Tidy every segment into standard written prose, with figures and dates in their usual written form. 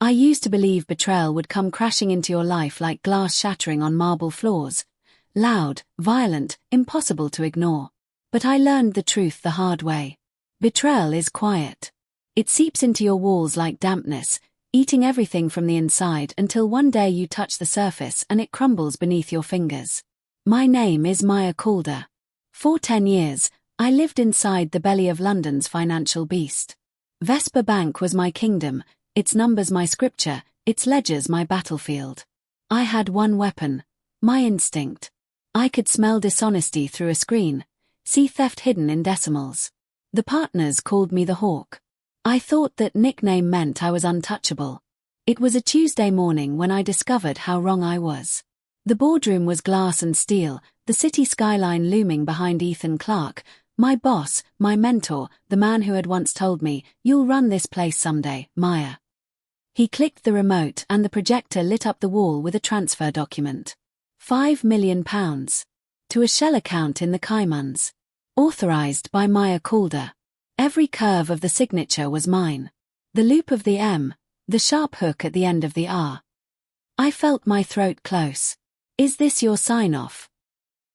I used to believe betrayal would come crashing into your life like glass shattering on marble floors. Loud, violent, impossible to ignore. But I learned the truth the hard way. Betrayal is quiet. It seeps into your walls like dampness, eating everything from the inside until one day you touch the surface and it crumbles beneath your fingers. My name is Maya Calder. For 10 years, I lived inside the belly of London's financial beast. Vesper Bank was my kingdom, its numbers my scripture, its ledgers my battlefield. I had one weapon, my instinct. I could smell dishonesty through a screen, see theft hidden in decimals. The partners called me the Hawk. I thought that nickname meant I was untouchable. It was a Tuesday morning when I discovered how wrong I was. The boardroom was glass and steel, the city skyline looming behind Ethan Clark, my boss, my mentor, the man who had once told me, "You'll run this place someday, Maya." He clicked the remote and the projector lit up the wall with a transfer document. £5 million. To a shell account in the Caymans. Authorized by Maya Calder. Every curve of the signature was mine. The loop of the M, the sharp hook at the end of the R. I felt my throat close. "Is this your sign-off?"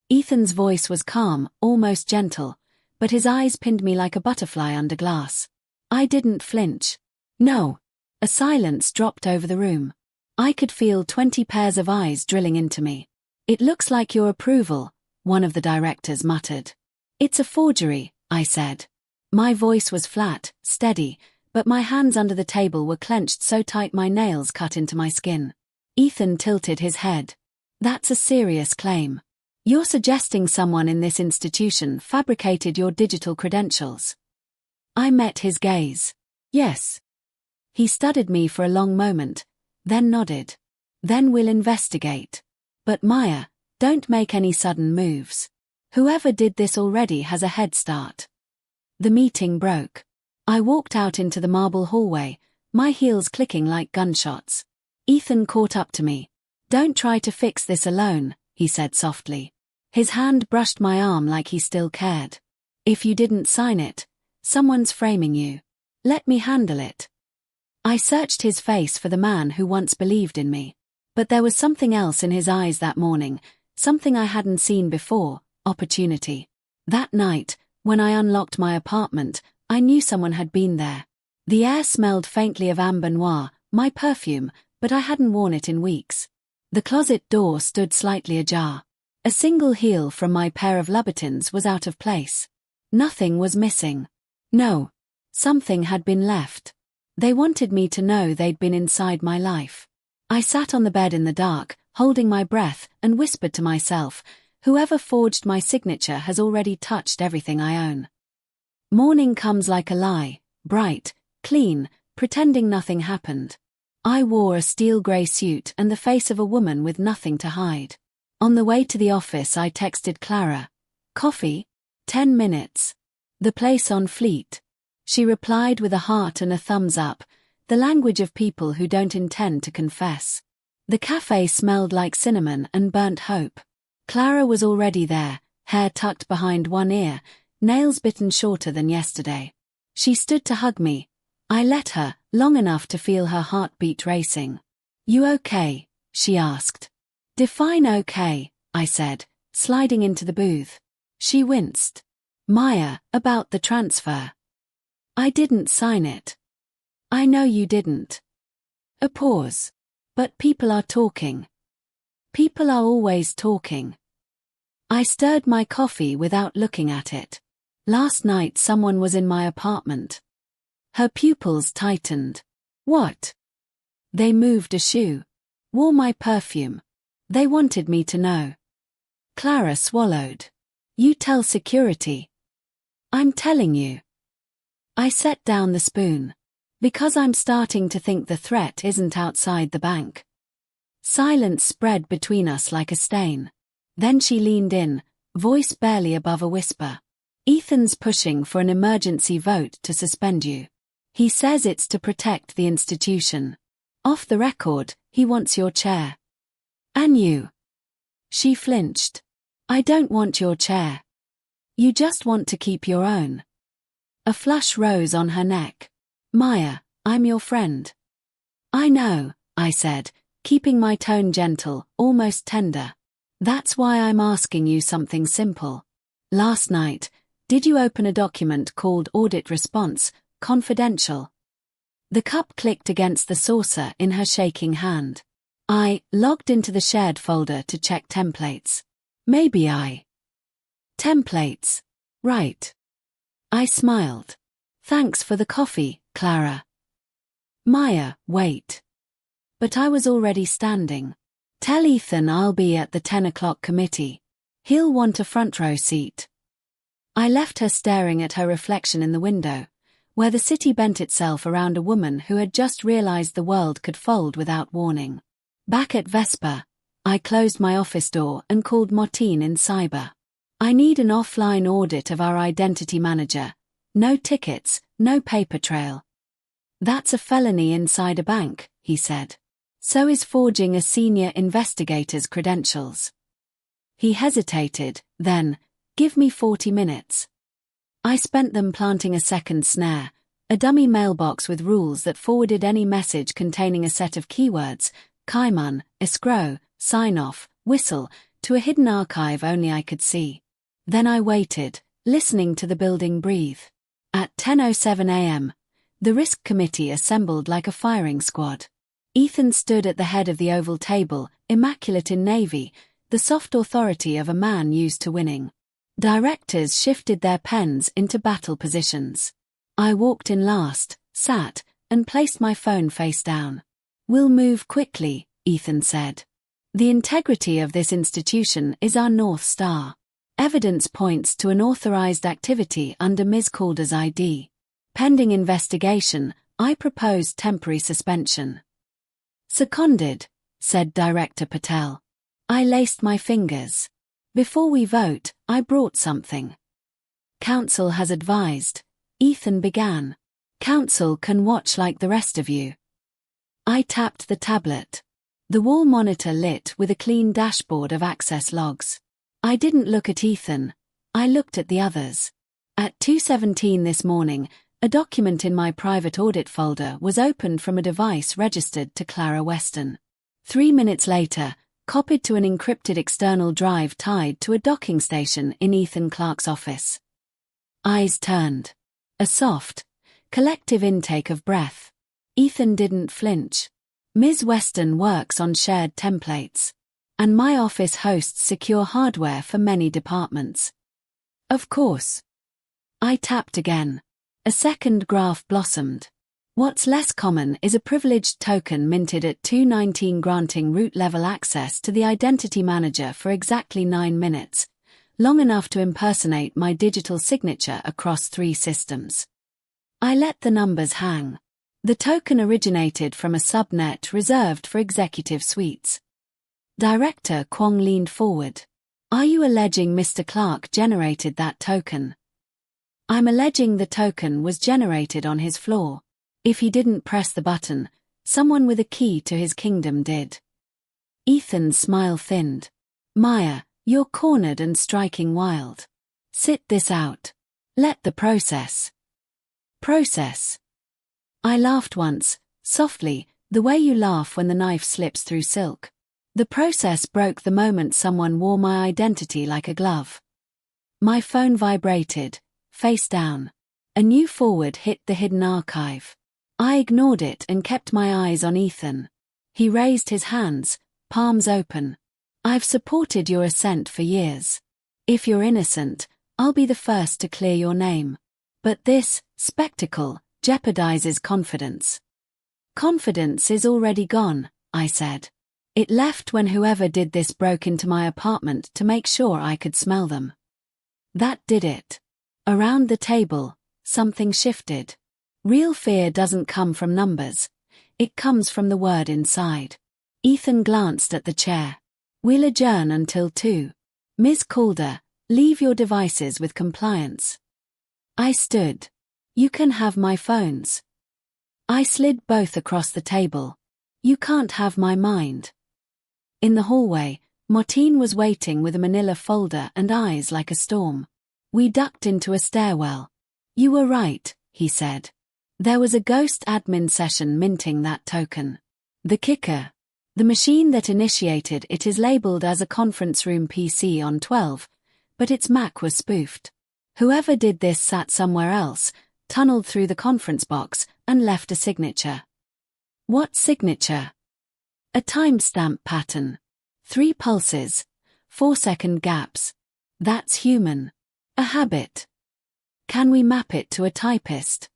Ethan's voice was calm, almost gentle, but his eyes pinned me like a butterfly under glass. I didn't flinch. "No." A silence dropped over the room. I could feel 20 pairs of eyes drilling into me. "It looks like your approval," one of the directors muttered. "It's a forgery," I said. My voice was flat, steady, but my hands under the table were clenched so tight my nails cut into my skin. Ethan tilted his head. "That's a serious claim. You're suggesting someone in this institution fabricated your digital credentials." I met his gaze. "Yes." He studied me for a long moment, then nodded. "Then we'll investigate. But Maya, don't make any sudden moves. Whoever did this already has a head start." The meeting broke. I walked out into the marble hallway, my heels clicking like gunshots. Ethan caught up to me. "Don't try to fix this alone," he said softly. His hand brushed my arm like he still cared. "If you didn't sign it, someone's framing you. Let me handle it." I searched his face for the man who once believed in me. But there was something else in his eyes that morning, something I hadn't seen before, opportunity. That night, when I unlocked my apartment, I knew someone had been there. The air smelled faintly of amber noir, my perfume, but I hadn't worn it in weeks. The closet door stood slightly ajar. A single heel from my pair of Louboutins was out of place. Nothing was missing. No. Something had been left. They wanted me to know they'd been inside my life. I sat on the bed in the dark, holding my breath, and whispered to myself, "Whoever forged my signature has already touched everything I own." Morning comes like a lie, bright, clean, pretending nothing happened. I wore a steel grey suit and the face of a woman with nothing to hide. On the way to the office I texted Clara. "Coffee? 10 minutes. The place on Fleet." She replied with a heart and a thumbs up, the language of people who don't intend to confess. The cafe smelled like cinnamon and burnt hope. Clara was already there, hair tucked behind one ear, nails bitten shorter than yesterday. She stood to hug me. I let her, long enough to feel her heartbeat racing. "You okay?" she asked. "Define okay," I said, sliding into the booth. She winced. "Maya, about the transfer." "I didn't sign it." "I know you didn't." A pause. "But people are talking." "People are always talking." I stirred my coffee without looking at it. "Last night someone was in my apartment." Her pupils tightened. "What?" "They moved a shoe. Wore my perfume. They wanted me to know." Clara swallowed. "You tell security." "I'm telling you." I set down the spoon. "Because I'm starting to think the threat isn't outside the bank." Silence spread between us like a stain. Then she leaned in, voice barely above a whisper. "Ethan's pushing for an emergency vote to suspend you. He says it's to protect the institution. Off the record, he wants your chair." "And you?" She flinched. "I don't want your chair. You just want to keep your own." A flush rose on her neck. "Maya, I'm your friend." I know, I said, keeping my tone gentle, almost tender. That's why I'm asking you something simple. Last night, did you open a document called Audit Response, Confidential? The cup clicked against the saucer in her shaking hand. I logged into the shared folder to check templates. Maybe I. Templates. Right. I smiled. Thanks for the coffee, Clara. Maya, wait. But I was already standing. Tell Ethan I'll be at the 10 o'clock committee. He'll want a front row seat. I left her staring at her reflection in the window, where the city bent itself around a woman who had just realized the world could fold without warning. Back at Vespa, I closed my office door and called Martin in cyber. I need an offline audit of our identity manager. No tickets, no paper trail. That's a felony inside a bank, he said. So is forging a senior investigator's credentials. He hesitated, then, give me 40 minutes. I spent them planting a second snare, a dummy mailbox with rules that forwarded any message containing a set of keywords, Kaiman, escrow, sign-off, whistle, to a hidden archive only I could see. Then I waited, listening to the building breathe. At 10:07 a.m., the risk committee assembled like a firing squad. Ethan stood at the head of the oval table, immaculate in navy, the soft authority of a man used to winning. Directors shifted their pens into battle positions. I walked in last, sat, and placed my phone face down. We'll move quickly, Ethan said. The integrity of this institution is our North Star. Evidence points to an authorized activity under Ms. Calder's ID. Pending investigation, I propose temporary suspension. Seconded, said Director Patel. I laced my fingers. Before we vote, I brought something. Council has advised. Ethan began. Council can watch like the rest of you. I tapped the tablet. The wall monitor lit with a clean dashboard of access logs. I didn't look at Ethan. I looked at the others. At 2:17 this morning, a document in my private audit folder was opened from a device registered to Clara Weston. 3 minutes later, copied to an encrypted external drive tied to a docking station in Ethan Clark's office. Eyes turned. A soft, collective intake of breath. Ethan didn't flinch. Ms. Weston works on shared templates. And my office hosts secure hardware for many departments. Of course. I tapped again. A second graph blossomed. What's less common is a privileged token minted at 2:19 granting root-level access to the identity manager for exactly 9 minutes, long enough to impersonate my digital signature across 3 systems. I let the numbers hang. The token originated from a subnet reserved for executive suites. Director Kwong leaned forward. Are you alleging Mr. Clark generated that token? I'm alleging the token was generated on his floor. If he didn't press the button, someone with a key to his kingdom did. Ethan's smile thinned. Maya, you're cornered and striking wild. Sit this out. Let the process. Process. I laughed once, softly, the way you laugh when the knife slips through silk. The process broke the moment someone wore my identity like a glove. My phone vibrated, face down. A new forward hit the hidden archive. I ignored it and kept my eyes on Ethan. He raised his hands, palms open. I've supported your ascent for years. If you're innocent, I'll be the first to clear your name. But this spectacle jeopardizes confidence. Confidence is already gone, I said. It left when whoever did this broke into my apartment to make sure I could smell them. That did it. Around the table, something shifted. Real fear doesn't come from numbers. It comes from the word inside. Ethan glanced at the chair. We'll adjourn until 2. Ms. Calder, leave your devices with compliance. I stood. You can have my phones. I slid both across the table. You can't have my mind. In the hallway, Martin was waiting with a manila folder and eyes like a storm. We ducked into a stairwell. You were right, he said. There was a ghost admin session minting that token. The kicker. The machine that initiated it is labeled as a conference room PC on 12, but its Mac was spoofed. Whoever did this sat somewhere else, tunneled through the conference box, and left a signature. What signature? A timestamp pattern. 3 pulses. 4-second gaps. That's human. A habit. Can we map it to a typist?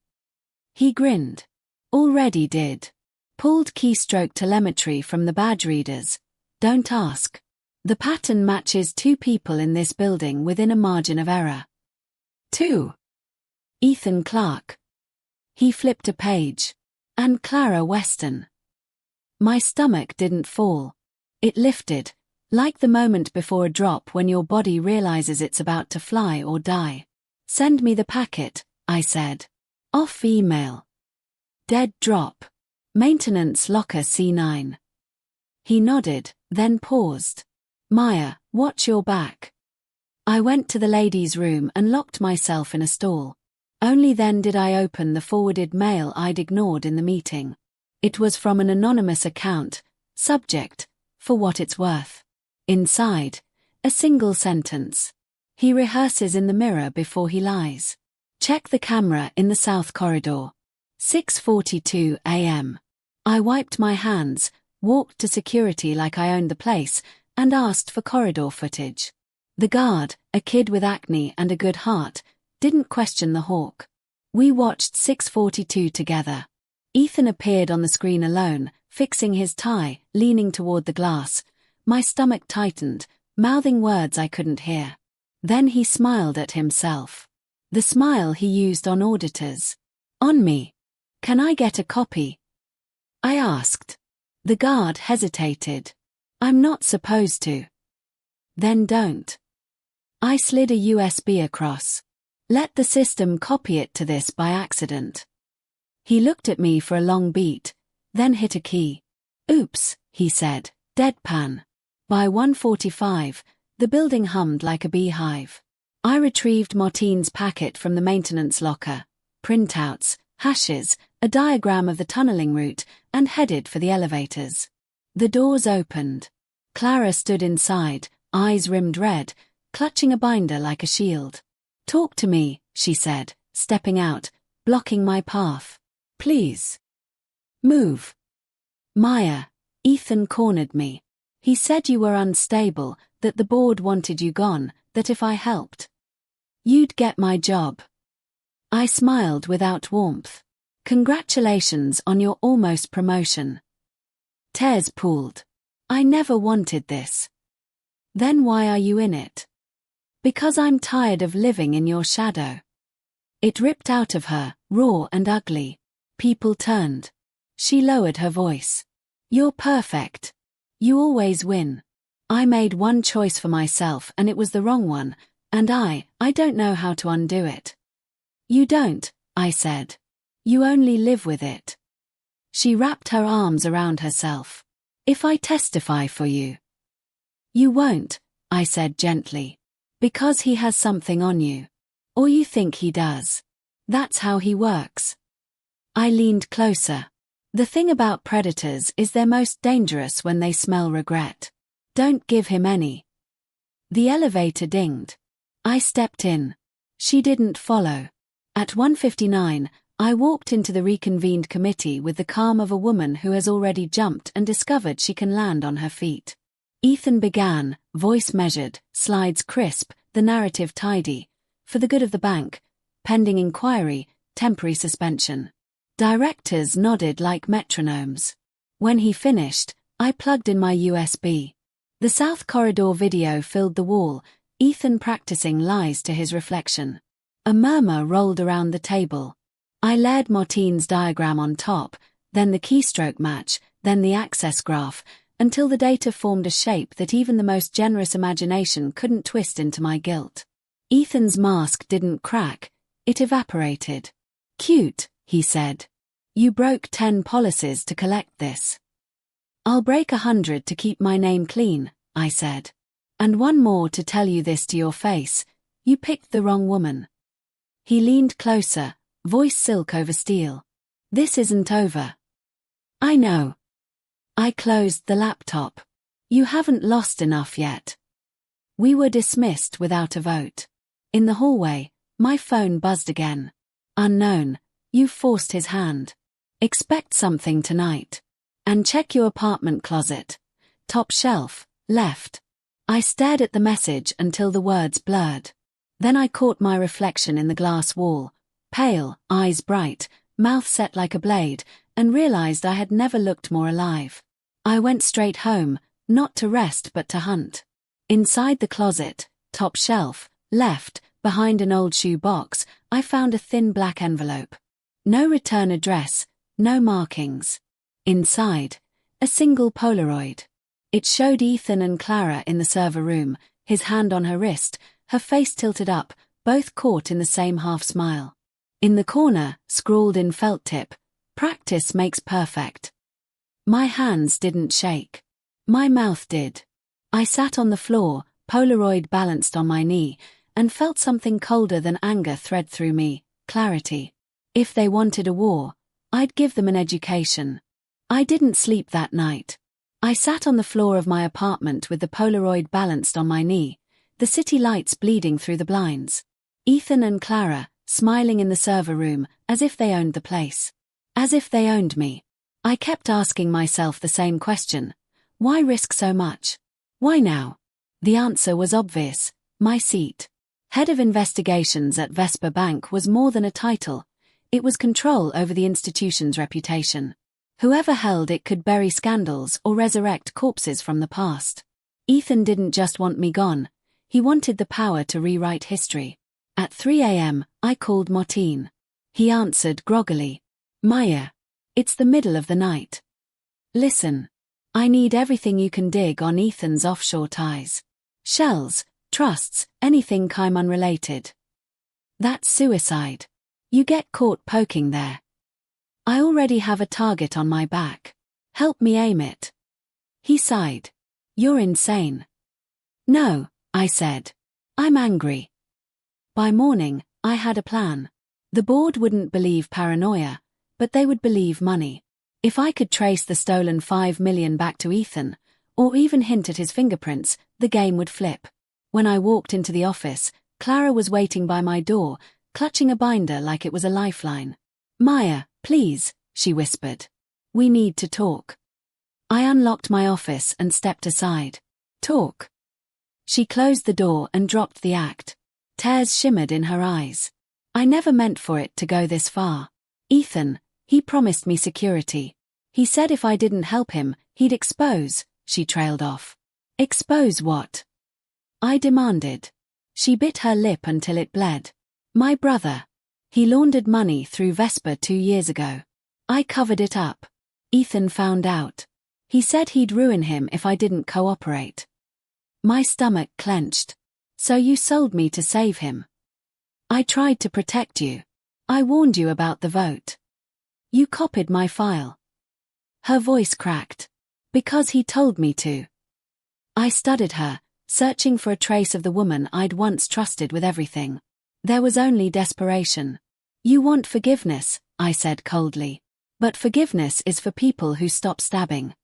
He grinned. Already did. Pulled keystroke telemetry from the badge readers. Don't ask. The pattern matches 2 people in this building within a margin of error. 2. Ethan Clark. He flipped a page. And Clara Weston. My stomach didn't fall. It lifted, like the moment before a drop when your body realizes it's about to fly or die. Send me the packet, I said. Off email. Dead drop. Maintenance locker C9. He nodded, then paused. Maya, watch your back. I went to the ladies' room and locked myself in a stall. Only then did I open the forwarded mail I'd ignored in the meeting. It was from an anonymous account, subject, for what it's worth. Inside, a single sentence. He rehearses in the mirror before he lies. Check the camera in the south corridor. 6:42 a.m. I wiped my hands, walked to security like I owned the place, and asked for corridor footage. The guard, a kid with acne and a good heart, didn't question the hawk. We watched 6:42 together. Ethan appeared on the screen alone, fixing his tie, leaning toward the glass. My stomach tightened, mouthing words I couldn't hear. Then he smiled at himself. The smile he used on auditors. On me. Can I get a copy? I asked. The guard hesitated. I'm not supposed to. Then don't. I slid a USB across. Let the system copy it to this by accident. He looked at me for a long beat, then hit a key. Oops, he said, deadpan. By 1:45, the building hummed like a beehive. I retrieved Martine's packet from the maintenance locker, printouts, hashes, a diagram of the tunneling route, and headed for the elevators. The doors opened. Clara stood inside, eyes rimmed red, clutching a binder like a shield. Talk to me, she said, stepping out, blocking my path. Please. Move. Maya, Ethan cornered me. He said you were unstable, that the board wanted you gone, that if I helped, you'd get my job. I smiled without warmth. Congratulations on your almost promotion. Tears pooled. I never wanted this. Then why are you in it? Because I'm tired of living in your shadow. It ripped out of her, raw and ugly. People turned. She lowered her voice. You're perfect. You always win. I made one choice for myself and it was the wrong one, and I don't know how to undo it. You don't, I said. You only live with it. She wrapped her arms around herself. If I testify for you. You won't, I said gently. Because he has something on you. Or you think he does. That's how he works. I leaned closer. The thing about predators is they're most dangerous when they smell regret. Don't give him any. The elevator dinged. I stepped in. She didn't follow. At 1:59, I walked into the reconvened committee with the calm of a woman who has already jumped and discovered she can land on her feet. Ethan began, voice measured, slides crisp, the narrative tidy. For the good of the bank, pending inquiry, temporary suspension. Directors nodded like metronomes. When he finished, I plugged in my USB. The South Corridor video filled the wall, Ethan practicing lies to his reflection. A murmur rolled around the table. I layered Martine's diagram on top, then the keystroke match, then the access graph, until the data formed a shape that even the most generous imagination couldn't twist into my guilt. Ethan's mask didn't crack, it evaporated. Cute, he said. You broke 10 policies to collect this. I'll break 100 to keep my name clean, I said. And one more to tell you this to your face, you picked the wrong woman. He leaned closer, voice silk over steel. This isn't over. I know. I closed the laptop. You haven't lost enough yet. We were dismissed without a vote. In the hallway, my phone buzzed again. Unknown, you forced his hand. Expect something tonight. And check your apartment closet. Top shelf, left. I stared at the message until the words blurred. Then I caught my reflection in the glass wall, pale, eyes bright, mouth set like a blade, and realized I had never looked more alive. I went straight home, not to rest but to hunt. Inside the closet, top shelf, left, behind an old shoe box, I found a thin black envelope. No return address, no markings. Inside, a single Polaroid. It showed Ethan and Clara in the server room, his hand on her wrist, her face tilted up, both caught in the same half-smile. In the corner, scrawled in felt tip, "Practice makes perfect." My hands didn't shake. My mouth did. I sat on the floor, Polaroid balanced on my knee, and felt something colder than anger thread through me, clarity. If they wanted a war, I'd give them an education. I didn't sleep that night. I sat on the floor of my apartment with the Polaroid balanced on my knee, the city lights bleeding through the blinds. Ethan and Clara, smiling in the server room, as if they owned the place. As if they owned me. I kept asking myself the same question. Why risk so much? Why now? The answer was obvious. My seat. Head of investigations at Vesper Bank was more than a title. It was control over the institution's reputation. Whoever held it could bury scandals or resurrect corpses from the past. Ethan didn't just want me gone. He wanted the power to rewrite history. At 3 a.m., I called Martin. He answered groggily. "Maya. It's the middle of the night. Listen. I need everything you can dig on Ethan's offshore ties. Shells, trusts, anything crime unrelated. That's suicide. You get caught poking there. I already have a target on my back. Help me aim it." He sighed. "You're insane." "No," I said. "I'm angry." By morning, I had a plan. The board wouldn't believe paranoia, but they would believe money. If I could trace the stolen $5 million back to Ethan, or even hint at his fingerprints, the game would flip. When I walked into the office, Clara was waiting by my door, clutching a binder like it was a lifeline. "Maya, please," she whispered. "We need to talk." I unlocked my office and stepped aside. "Talk?" She closed the door and dropped the act. Tears shimmered in her eyes. I never meant for it to go this far. Ethan, he promised me security. He said if I didn't help him, he'd expose, she trailed off. "Expose what?" I demanded. She bit her lip until it bled. "My brother. He laundered money through Vesper 2 years ago. I covered it up. Ethan found out. He said he'd ruin him if I didn't cooperate." My stomach clenched. "So you sold me to save him?" "I tried to protect you. I warned you about the vote. You copied my file." Her voice cracked. "Because he told me to." I studied her, searching for a trace of the woman I'd once trusted with everything. There was only desperation. "You want forgiveness," I said coldly. "But forgiveness is for people who stop stabbing."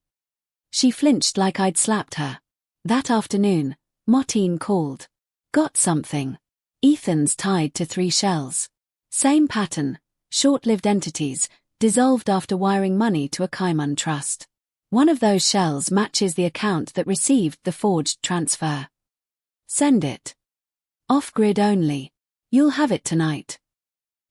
She flinched like I'd slapped her. That afternoon, Martin called. "Got something. Ethan's tied to 3 shells. Same pattern, short-lived entities, dissolved after wiring money to a Cayman trust. One of those shells matches the account that received the forged transfer. Send it. Off-grid only. You'll have it tonight."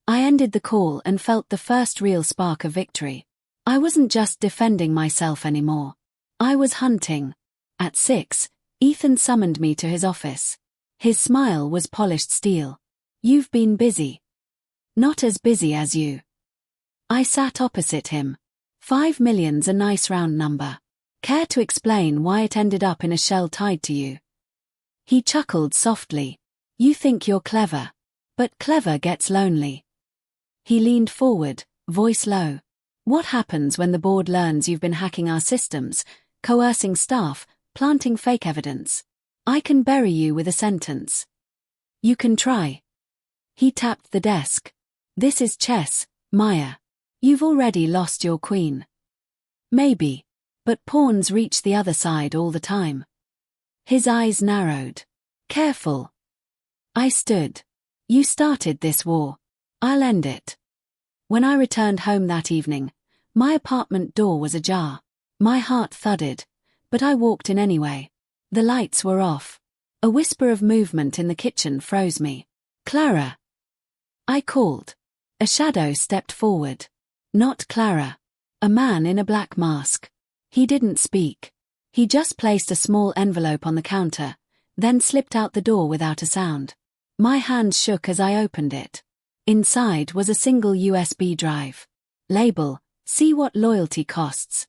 I ended the call and felt the first real spark of victory. I wasn't just defending myself anymore. I was hunting. At 6, Ethan summoned me to his office. His smile was polished steel. "You've been busy." "Not as busy as you." I sat opposite him. $5 million's a nice round number. Care to explain why it ended up in a shell tied to you?" He chuckled softly. "You think you're clever. But clever gets lonely." He leaned forward, voice low. "What happens when the board learns you've been hacking our systems, coercing staff, planting fake evidence? I can bury you with a sentence." "You can try." He tapped the desk. "This is chess, Maya. You've already lost your queen." "Maybe. But pawns reach the other side all the time. His eyes narrowed. Careful. I stood. You started this war. I'll end it. When I returned home that evening, my apartment door was ajar. My heart thudded, but I walked in anyway. The lights were off. A whisper of movement in the kitchen froze me. Clara. I called. A shadow stepped forward. Not Clara. A man in a black mask. He didn't speak. He just placed a small envelope on the counter, then slipped out the door without a sound. My hand shook as I opened it. Inside was a single USB drive. Label, "See what loyalty costs."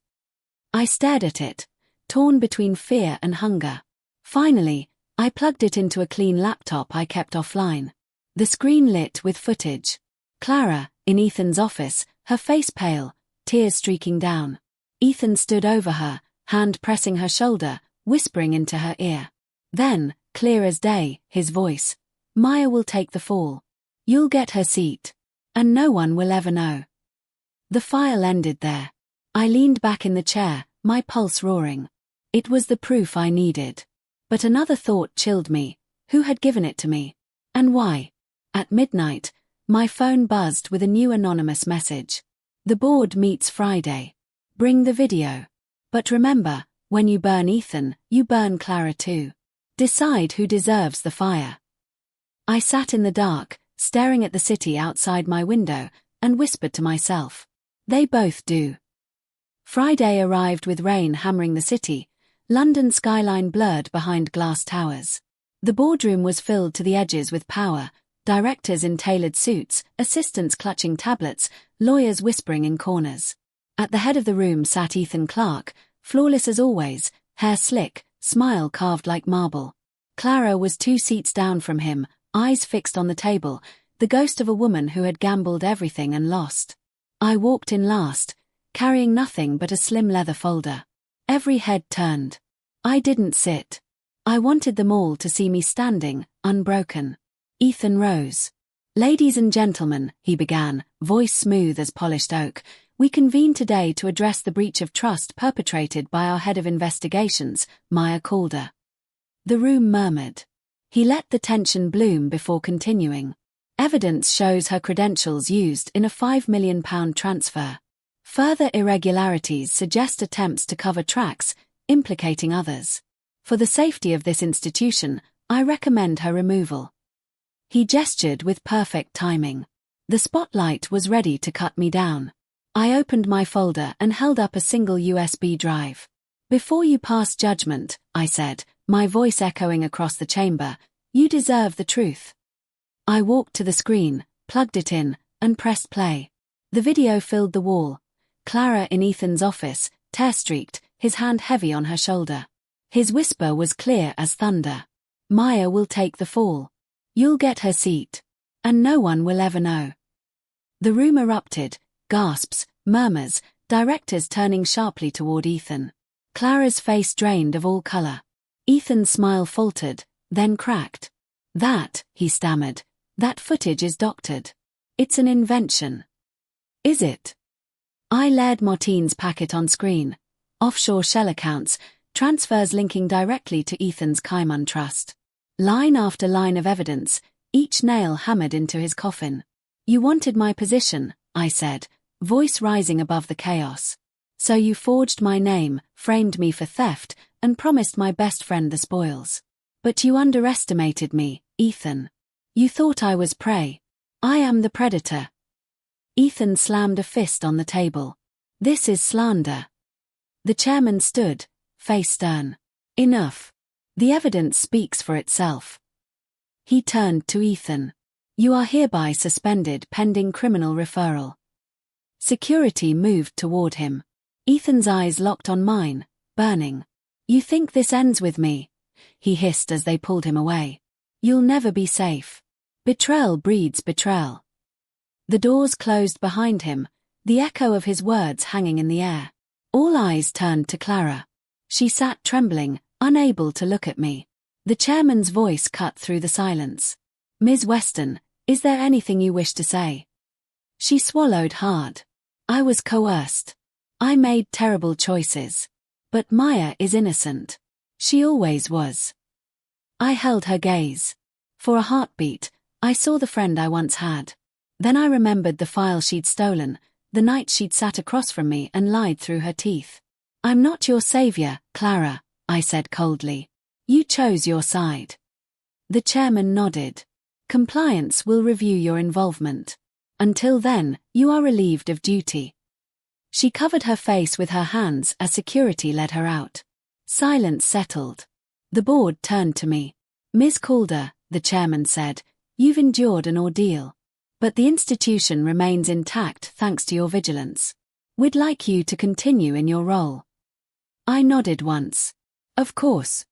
I stared at it, torn between fear and hunger. Finally, I plugged it into a clean laptop I kept offline. The screen lit with footage. Clara, in Ethan's office, her face pale, tears streaking down. Ethan stood over her, hand pressing her shoulder, whispering into her ear. Then, clear as day, his voice. Maya will take the fall. You'll get her seat. And no one will ever know. The file ended there. I leaned back in the chair, my pulse roaring. It was the proof I needed. But another thought chilled me. Who had given it to me? And why? At midnight, my phone buzzed with a new anonymous message. The board meets Friday. Bring the video. But remember, when you burn Ethan, you burn Clara too. Decide who deserves the fire. I sat in the dark, staring at the city outside my window, and whispered to myself. They both do. Friday arrived with rain hammering the city, London skyline blurred behind glass towers. The boardroom was filled to the edges with power, directors in tailored suits, assistants clutching tablets, lawyers whispering in corners. At the head of the room sat Ethan Clarke, flawless as always, hair slick, smile carved like marble. Clara was 2 seats down from him, eyes fixed on the table, the ghost of a woman who had gambled everything and lost. I walked in last, carrying nothing but a slim leather folder. Every head turned. I didn't sit. I wanted them all to see me standing, unbroken. Ethan rose. Ladies and gentlemen, he began, voice smooth as polished oak, we convene today to address the breach of trust perpetrated by our head of investigations, Maya Calder. The room murmured. He let the tension bloom before continuing. Evidence shows her credentials used in a £5 million transfer. Further irregularities suggest attempts to cover tracks, implicating others. For the safety of this institution, I recommend her removal. He gestured with perfect timing. The spotlight was ready to cut me down. I opened my folder and held up a single USB drive. Before you pass judgment, I said, my voice echoing across the chamber, you deserve the truth. I walked to the screen, plugged it in, and pressed play. The video filled the wall. Clara in Ethan's office, tear-streaked, his hand heavy on her shoulder. His whisper was clear as thunder. Maya will take the fall. You'll get her seat. And no one will ever know. The room erupted, gasps, murmurs, directors turning sharply toward Ethan. Clara's face drained of all color. Ethan's smile faltered, then cracked. That, he stammered, that footage is doctored. It's an invention. Is it? I laid Martine's packet on screen. Offshore shell accounts, transfers linking directly to Ethan's Cayman trust. Line after line of evidence, each nail hammered into his coffin. You wanted my position, I said, voice rising above the chaos. So you forged my name, framed me for theft, and promised my best friend the spoils. But you underestimated me, Ethan. You thought I was prey. I am the predator. Ethan slammed a fist on the table. This is slander. The chairman stood, face stern. Enough. The evidence speaks for itself. He turned to Ethan. You are hereby suspended pending criminal referral. Security moved toward him. Ethan's eyes locked on mine, burning. You think this ends with me? He hissed as they pulled him away. You'll never be safe. Betrayal breeds betrayal. The doors closed behind him, the echo of his words hanging in the air. All eyes turned to Clara. She sat trembling, unable to look at me. The chairman's voice cut through the silence. Ms. Weston, is there anything you wish to say? She swallowed hard. I was coerced. I made terrible choices. But Maya is innocent. She always was. I held her gaze. For a heartbeat, I saw the friend I once had. Then I remembered the file she'd stolen, the night she'd sat across from me and lied through her teeth. "I'm not your savior, Clara," I said coldly. "You chose your side." The chairman nodded. "Compliance will review your involvement. Until then, you are relieved of duty." She covered her face with her hands as security led her out. Silence settled. The board turned to me. "Ms. Calder," the chairman said, "you've endured an ordeal. But the institution remains intact thanks to your vigilance. We'd like you to continue in your role." I nodded once. Of course.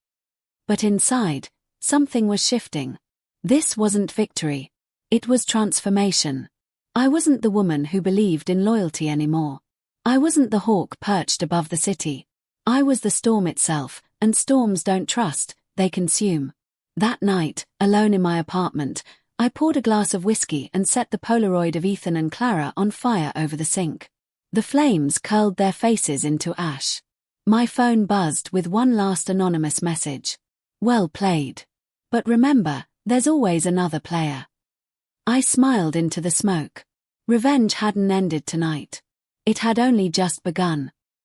But inside, something was shifting. This wasn't victory. It was transformation. I wasn't the woman who believed in loyalty anymore. I wasn't the hawk perched above the city. I was the storm itself, and storms don't trust, they consume. That night, alone in my apartment, I poured a glass of whiskey and set the Polaroid of Ethan and Clara on fire over the sink. The flames curled their faces into ash. My phone buzzed with one last anonymous message. "Well played. But remember, there's always another player." I smiled into the smoke. Revenge hadn't ended tonight. It had only just begun.